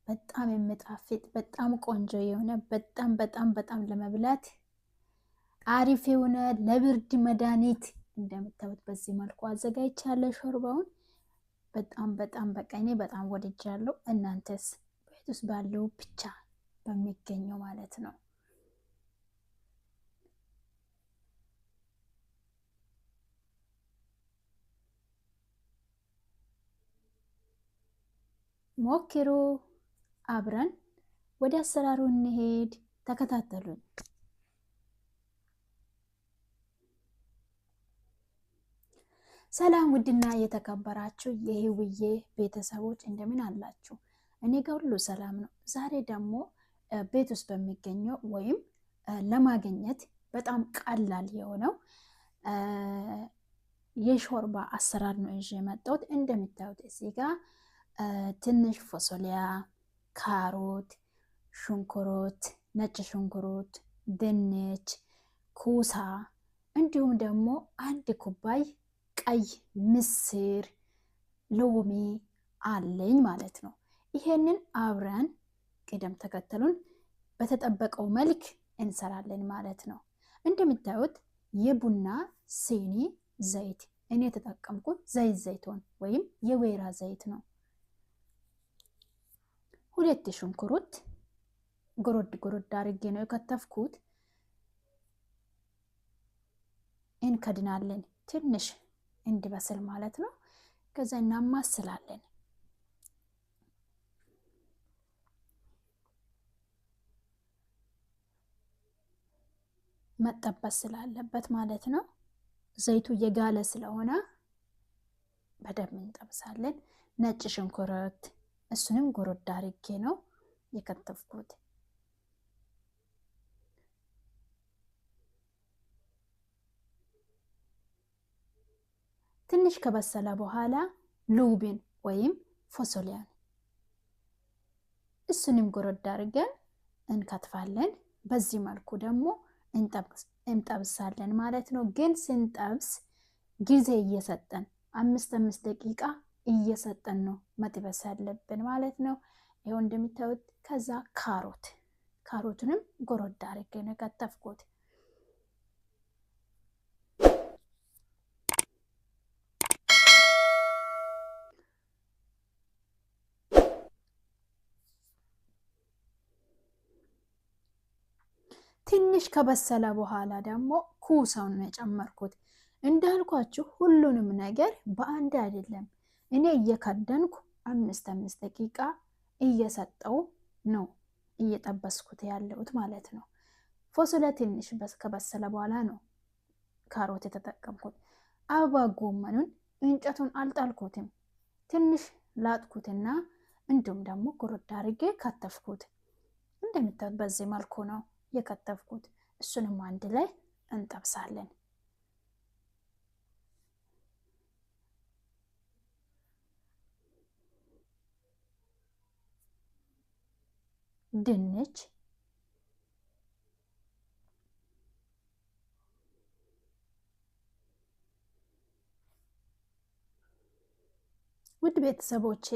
በጣም የሚጣፍጥ በጣም ቆንጆ የሆነ በጣም ለመብላት አሪፍ የሆነ ለብርድ መድኃኒት እንደምታዩት በዚህ መልኩ አዘጋጅቻለሁ። ሾርባውን በጣም በቃ እኔ በጣም ወድጃለሁ። እናንተስ ቤት ውስጥ ባለው ብቻ በሚገኘው ማለት ነው ሞክሩ። አብረን ወደ አሰራሩ እንሄድ። ተከታተሉን። ሰላም ውድና የተከበራችሁ የህውዬ ቤተሰቦች እንደምን አላችሁ? እኔ ጋር ሁሉ ሰላም ነው። ዛሬ ደግሞ ቤት ውስጥ በሚገኘው ወይም ለማግኘት በጣም ቀላል የሆነው የሾርባ አሰራር ነው ይዤ የመጣሁት። እንደምታዩት እዚህ ጋር ትንሽ ፎሶሊያ፣ ካሮት፣ ሽንኩርት፣ ነጭ ሽንኩርት፣ ድንች፣ ኩሳ እንዲሁም ደግሞ አንድ ኩባይ ቀይ ምስር፣ ሎሚ አለኝ ማለት ነው። ይሄንን አብረን ቅደም ተከተሉን በተጠበቀው መልክ እንሰራለን ማለት ነው። እንደምታዩት የቡና ሲኒ ዘይት እኔ የተጠቀምኩት ዘይቶን ወይም የወይራ ዘይት ነው። 2 ሽንኩርት ጎረድ አድርጌ ነው የከተፍኩት። እንከድናለን ትንሽ እንዲበስል ማለት ነው። ከዛ እናማስላለን። መጠበስ ስላለበት ማለት ነው። ዘይቱ የጋለ ስለሆነ በደንብ እንጠብሳለን። ነጭ ሽንኩርት እሱንም ጎረድ አድርጌ ነው የከተፍኩት። ትንሽ ከበሰለ በኋላ ሎሚን ወይም ፎሶሊያን እሱንም ጎረድ አድርገን እንከትፋለን። በዚህ መልኩ ደግሞ እንጠብሳለን ማለት ነው። ግን ስንጠብስ ጊዜ እየሰጠን 5 ደቂቃ እየሰጠን ነው መጥበስ ያለብን ማለት ነው። ይሄው እንደምታዩት ከዛ ካሮቱንም ጎረድ አድርጌ ነው የከተፍኩት። ትንሽ ከበሰለ በኋላ ደግሞ ኩሳውን ነው የጨመርኩት። እንዳልኳችሁ ሁሉንም ነገር በአንድ አይደለም። እኔ እየከደንኩ 5 ደቂቃ እየሰጠው ነው እየጠበስኩት ያለሁት ማለት ነው። ፎሶሊያ ትንሽ ከበሰለ በኋላ ነው ካሮት የተጠቀምኩት። አበባ ጎመኑን እንጨቱን አልጣልኩትም። ትንሽ ላጥኩትና እንዲሁም ደግሞ ጎረድ አድርጌ ከተፍኩት። እንደምታዩት በዚህ መልኩ ነው የከተፍኩት። እሱንም አንድ ላይ እንጠብሳለን። ድንች፣ ውድ ቤተሰቦቼ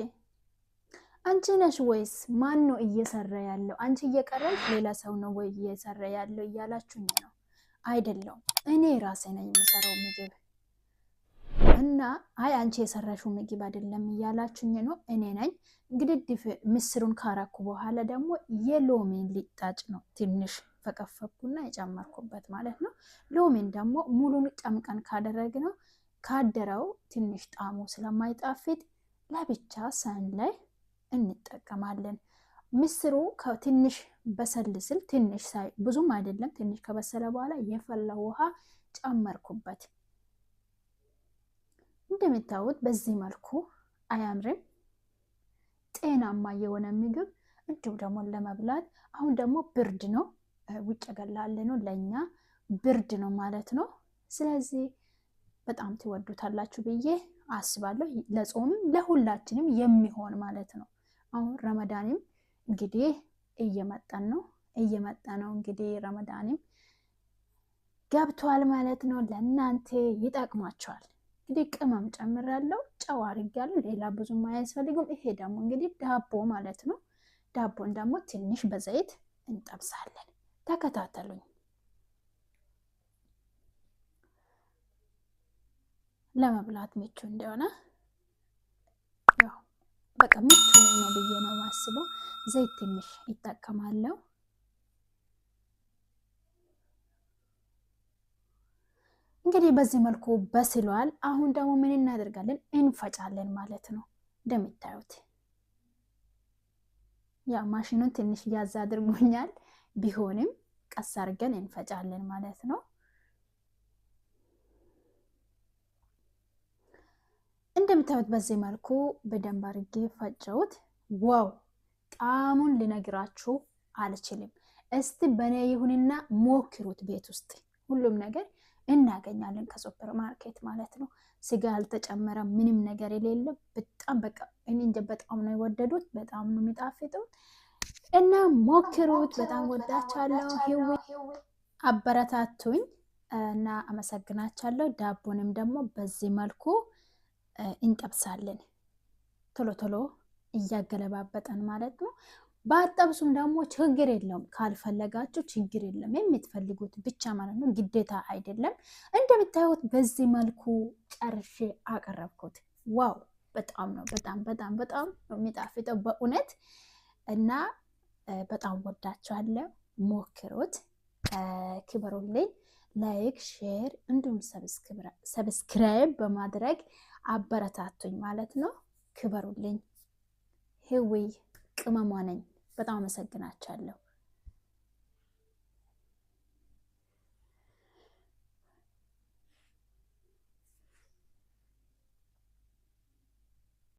አንቺ ነሽ ወይስ ማን ነው እየሰራ ያለው? አንቺ እየቀረሽ ሌላ ሰው ነው ወይ እየሰራ ያለው እያላችሁኝ ነው። አይደለም፣ እኔ ራሴ ነኝ የምሰራው ምግብ እና አንቺ የሰራሽው ምግብ አይደለም እያላችሁኝ ነው። እኔ ነኝ። እንግዲህ ምስሩን ካረኩ በኋላ ደግሞ የሎሚን ሊጣጭ ነው ትንሽ ፈቀፈኩና የጨመርኩበት ማለት ነው። ሎሚን ደግሞ ሙሉን ጨምቀን ካደረግነው ካደረው ትንሽ ጣሙ ስለማይጣፍጥ ለብቻ ሳህን ላይ እንጠቀማለን። ምስሩ ከትንሽ በሰል ስል ትንሽ ብዙም አይደለም ትንሽ ከበሰለ በኋላ የፈላ ውሃ ጨመርኩበት። እንደምታዩት በዚህ መልኩ አያምርም? ጤናማ የሆነ ምግብ እንዲሁ ደግሞ ለመብላት አሁን ደግሞ ብርድ ነው፣ ውጭ ገላለ ነው፣ ለኛ ብርድ ነው ማለት ነው። ስለዚህ በጣም ትወዱታላችሁ ብዬ አስባለሁ። ለጾምም ለሁላችንም የሚሆን ማለት ነው። አሁን ረመዳንም እንግዲህ እየመጣ ነው እንግዲህ ረመዳንም ገብቷል ማለት ነው። ለእናንተ ይጠቅማቸዋል። እንግዲህ ቅመም ጨምራለሁ፣ ጨው አድርጌያለሁ። ሌላ ብዙም አያስፈልግም። ይሄ ደግሞ እንግዲህ ዳቦ ማለት ነው። ዳቦን ደግሞ ትንሽ በዘይት እንጠብሳለን። ተከታተሉኝ። ለመብላት ምቹ እንደሆነ ያው በቃ ምቹ ነው ብዬ ነው ማስበው። ዘይት ትንሽ ይጠቀማለሁ። እንግዲህ በዚህ መልኩ በስሏል። አሁን ደግሞ ምን እናደርጋለን? እንፈጫለን ማለት ነው። እንደምታዩት ያ ማሽኑን ትንሽ ያዝ አድርጎኛል፣ ቢሆንም ቀስ አድርገን እንፈጫለን ማለት ነው። እንደምታዩት በዚህ መልኩ በደንብ አድርጌ ፈጨሁት። ዋው ጣዕሙን ልነግራችሁ አልችልም። እስቲ በኔ ይሁንና ሞክሩት። ቤት ውስጥ ሁሉም ነገር እናገኛለን ከሱፐር ማርኬት ማለት ነው። ስጋ ያልተጨመረ ምንም ነገር የሌለው በጣም በቃ እኔ እንጃ በጣም ነው የወደዱት። በጣም ነው የሚጣፍጠው እና ሞክሩት። በጣም ወዳቻለሁ። አበረታቱኝ እና አመሰግናቻለሁ። ዳቦንም ደግሞ በዚህ መልኩ እንጠብሳለን፣ ቶሎ ቶሎ እያገለባበጠን ማለት ነው። ባጠብሱም ደግሞ ችግር የለውም፣ ካልፈለጋችሁ ችግር የለም፣ የምትፈልጉት ብቻ ማለት ነው፣ ግዴታ አይደለም። እንደምታዩት በዚህ መልኩ ጨርሼ አቀረብኩት። ዋው በጣም ነው በጣም ነው የሚጣፍጠው በእውነት እና በጣም ወዳችኋለሁ። ሞክሩት፣ ክበሩልኝ። ላይክ ሼር እንዲሁም ሰብስክራይብ በማድረግ አበረታቱኝ ማለት ነው። ክበሩልኝ። ህዊ ቅመሟ ነኝ። በጣም አመሰግናችኋለሁ።